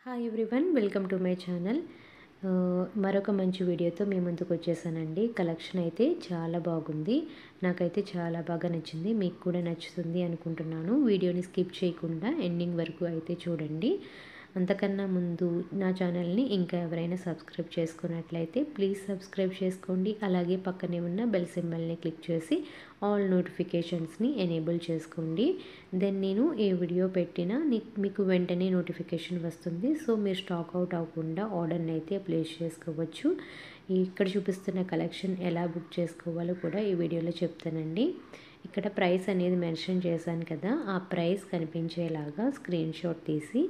Hi everyone, welcome to my channel. మరొక మంచి వీడియోతో మీ ముందుకు వచ్చేసానండి. కలెక్షన్ అయితే చాలా బాగుంది, నాకైతే చాలా బాగా నచ్చింది. మీకు కూడా నచ్చుతుంది అనుకుంటున్నాను. వీడియోని స్కిప్ చేయకుండా ఎండింగ్ వరకు అయితే చూడండి. అంతకన్నా ముందు నా ఛానల్ని ఇంకా ఎవరైనా సబ్స్క్రైబ్ చేసుకున్నట్లయితే ప్లీజ్ సబ్స్క్రైబ్ చేసుకోండి. అలాగే పక్కనే ఉన్న బెల్ సింబల్ని క్లిక్ చేసి ఆల్ నోటిఫికేషన్స్ని ఎనేబుల్ చేసుకోండి. దెన్ నేను ఏ వీడియో పెట్టినా మీకు వెంటనే నోటిఫికేషన్ వస్తుంది. సో మీరు స్టాక్ అవుట్ అవ్వకుండా ఆర్డర్ని అయితే ప్లేస్ చేసుకోవచ్చు. ఇక్కడ చూపిస్తున్న కలెక్షన్ ఎలా బుక్ చేసుకోవాలో కూడా ఈ వీడియోలో చెప్తానండి. ఇక్కడ ప్రైస్ అనేది మెన్షన్ చేశాను కదా, ఆ ప్రైస్ కనిపించేలాగా స్క్రీన్ షాట్ తీసి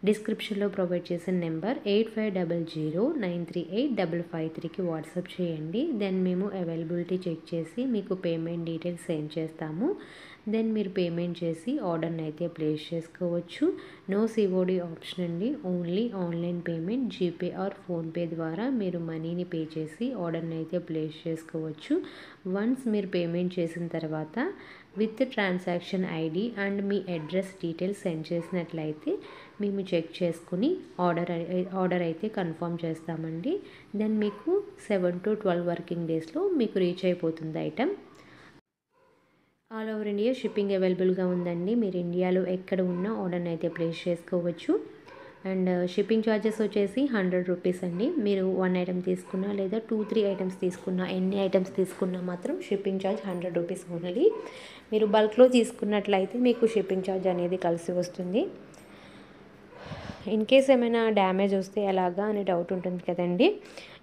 డిస్క్రిప్షన్లో ప్రొవైడ్ చేసిన నెంబర్ 8500938553కి వాట్సాప్ చేయండి. దెన్ మేము అవైలబిలిటీ చెక్ చేసి మీకు పేమెంట్ డీటెయిల్స్ సెండ్ చేస్తాము. దెన్ మీరు పేమెంట్ చేసి ఆర్డర్ని అయితే ప్లేస్ చేసుకోవచ్చు. నో సిఓడి ఆప్షన్ అండి, only online payment GPay are PhonePe ద్వారా మీరు మనీని పే చేసి ఆర్డర్ని అయితే ప్లేస్ చేసుకోవచ్చు. వన్స్ మీరు పేమెంట్ చేసిన తర్వాత with transaction ID and me address details send చేసినట్లయితే మేము చెక్ చేసుకుని ఆర్డర్ అయితే కన్ఫర్మ్ చేస్తామండి. దెన్ మీకు 7 to 12 వర్కింగ్ డేస్లో మీకు రీచ్ అయిపోతుంది item. All over India shipping అవైలబుల్గా ఉందండి. మీరు ఇండియాలో ఎక్కడ ఉన్నా ఆర్డర్ని అయితే ప్లేస్ చేసుకోవచ్చు. అండ్ షిప్పింగ్ ఛార్జెస్ వచ్చేసి 100 రూపీస్ అండి. మీరు 1 ఐటమ్ తీసుకున్నా లేదా 2-3 ఐటమ్స్ తీసుకున్నా, ఎన్ని ఐటమ్స్ తీసుకున్నా మాత్రం షిప్పింగ్ ఛార్జ్ 100 రూపీస్ ఓన్లీ. మీరు బల్క్లో తీసుకున్నట్లయితే మీకు షిప్పింగ్ ఛార్జ్ అనేది కలిసి వస్తుంది. ఇన్ కేస్ ఏమైనా డ్యామేజ్ వస్తే ఎలాగా అనే డౌట్ ఉంటుంది కదండి.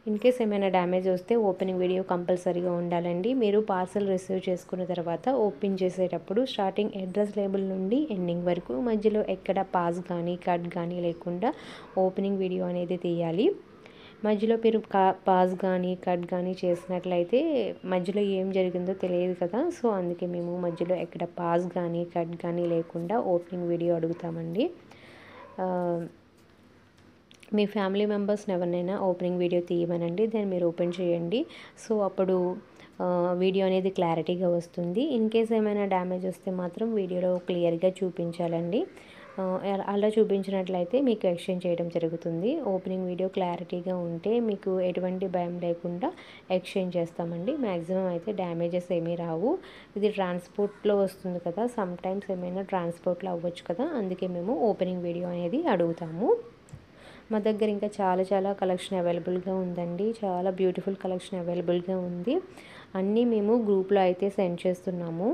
ఇన్ కేస్ ఏమైనా డ్యామేజ్ వస్తే ఓపెనింగ్ వీడియో కంపల్సరీగా ఉండాలండి. మీరు పార్సల్ రిసీవ్ చేసుకున్న తర్వాత ఓపెన్ చేసేటప్పుడు స్టార్టింగ్ అడ్రస్ లేబుల్ నుండి ఎండింగ్ వరకు మధ్యలో ఎక్కడ పాస్ కానీ కట్ కానీ లేకుండా ఓపెనింగ్ వీడియో అనేది తీయాలి. మధ్యలో మీరు పాస్ కానీ కట్ కానీ చేసినట్లయితే మధ్యలో ఏం జరిగిందో తెలియదు కదా. సో అందుకే మేము మధ్యలో ఎక్కడ పాస్ కానీ కట్ కానీ లేకుండా ఓపెనింగ్ వీడియో అడుగుతామండి. మీ ఫ్యామిలీ మెంబర్స్ని ఎవరినైనా ఓపెనింగ్ వీడియో తీయమనండి. దాన్ని మీరు ఓపెన్ చేయండి. సో అప్పుడు వీడియో అనేది క్లారిటీగా వస్తుంది. ఇన్ కేస్ ఏమైనా డ్యామేజ్ వస్తే మాత్రం వీడియోలో క్లియర్గా చూపించాలండి. అలా చూపించినట్లయితే మీకు ఎక్స్చేంజ్ చేయడం జరుగుతుంది. ఓపెనింగ్ వీడియో క్లారిటీగా ఉంటే మీకు ఎటువంటి భయం లేకుండా ఎక్స్చేంజ్ చేస్తామండి. మ్యాక్సిమం అయితే డ్యామేజెస్ ఏమీ రావు. ఇది ట్రాన్స్పోర్ట్లో వస్తుంది కదా, సమ్ టైమ్స్ ఏమైనా ట్రాన్స్పోర్ట్లో అవ్వచ్చు కదా, అందుకే మేము ఓపెనింగ్ వీడియో అనేది అడుగుతాము. మా దగ్గర ఇంకా చాలా కలెక్షన్ అవైలబుల్గా ఉందండి. చాలా బ్యూటిఫుల్ కలెక్షన్ అవైలబుల్గా ఉంది. అన్నీ మేము గ్రూప్లో అయితే సెండ్ చేస్తున్నాము.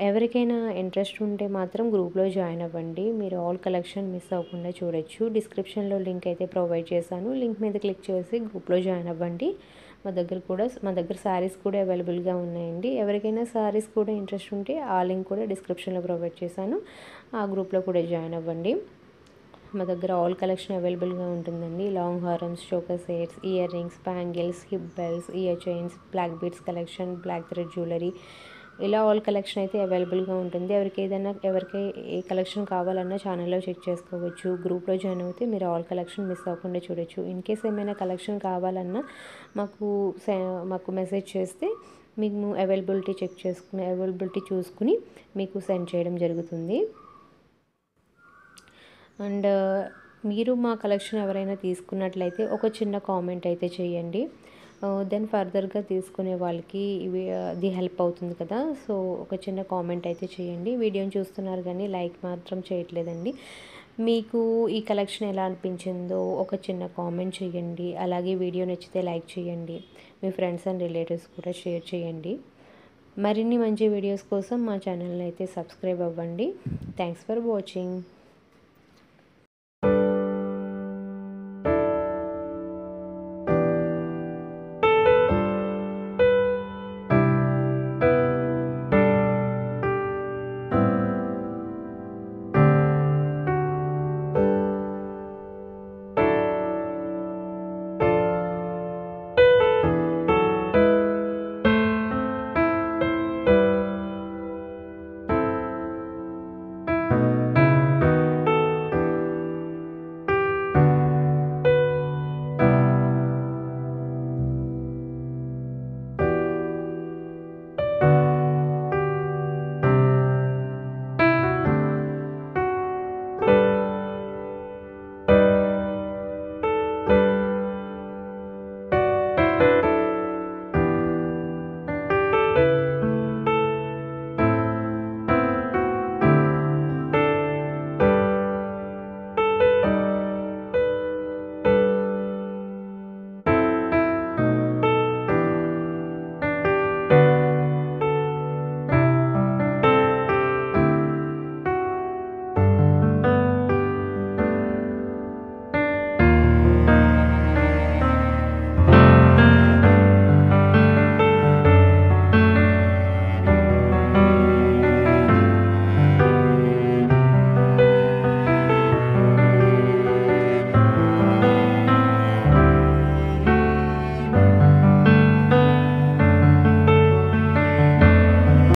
ఎవరికైనా ఇంట్రెస్ట్ ఉంటే మాత్రం గ్రూప్లో జాయిన్ అవ్వండి. మీరు ఆల్ కలెక్షన్ మిస్ అవ్వకుండా చూడొచ్చు. డిస్క్రిప్షన్లో లింక్ అయితే ప్రొవైడ్ చేశాను. లింక్ మీద క్లిక్ చేసి గ్రూప్లో జాయిన్ అవ్వండి. మా దగ్గర శారీస్ కూడా అవైలబుల్గా ఉన్నాయండి. ఎవరికైనా శారీస్ కూడా ఇంట్రెస్ట్ ఉంటే ఆ లింక్ కూడా డిస్క్రిప్షన్లో ప్రొవైడ్ చేశాను. ఆ గ్రూప్లో కూడా జాయిన్ అవ్వండి. మా దగ్గర ఆల్ కలెక్షన్ అవైలబుల్గా ఉంటుందండి. లాంగ్ హారమ్స్, choker sets, earrings, bangles, hip belts, ear chains, black beads collection, black thread jewellery, ఇలా ఆల్ కలెక్షన్ అయితే అవైలబుల్గా ఉంటుంది. ఎవరికి ఏ కలెక్షన్ కావాలన్నా ఛానల్లో చెక్ చేసుకోవచ్చు. గ్రూప్లో జాయిన్ అయితే మీరు ఆల్ కలెక్షన్ మిస్ అవ్వకుండా చూడొచ్చు. ఇన్ కేస్ ఏమైనా కలెక్షన్ కావాలన్నా మాకు మెసేజ్ చేస్తే మీకు అవైలబిలిటీ చూసుకుని మీకు సెండ్ చేయడం జరుగుతుంది. అండ్ మీరు మా కలెక్షన్ ఎవరైనా తీసుకున్నట్లయితే ఒక చిన్న కామెంట్ అయితే చేయండి. దెన్ ఫర్దర్గా తీసుకునే వాళ్ళకి ఇది హెల్ప్ అవుతుంది కదా. సో ఒక చిన్న కామెంట్ అయితే చేయండి. వీడియోని చూస్తున్నారు కానీ లైక్ మాత్రం చేయట్లేదండి. మీకు ఈ కలెక్షన్ ఎలా అనిపించిందో ఒక చిన్న కామెంట్ చేయండి. అలాగే వీడియో నచ్చితే లైక్ చేయండి. మీ ఫ్రెండ్స్ అండ్ రిలేటివ్స్ కూడా షేర్ చేయండి. మరిన్ని మంచి వీడియోస్ కోసం మా ఛానల్ని అయితే సబ్స్క్రైబ్ అవ్వండి. Thanks for watching.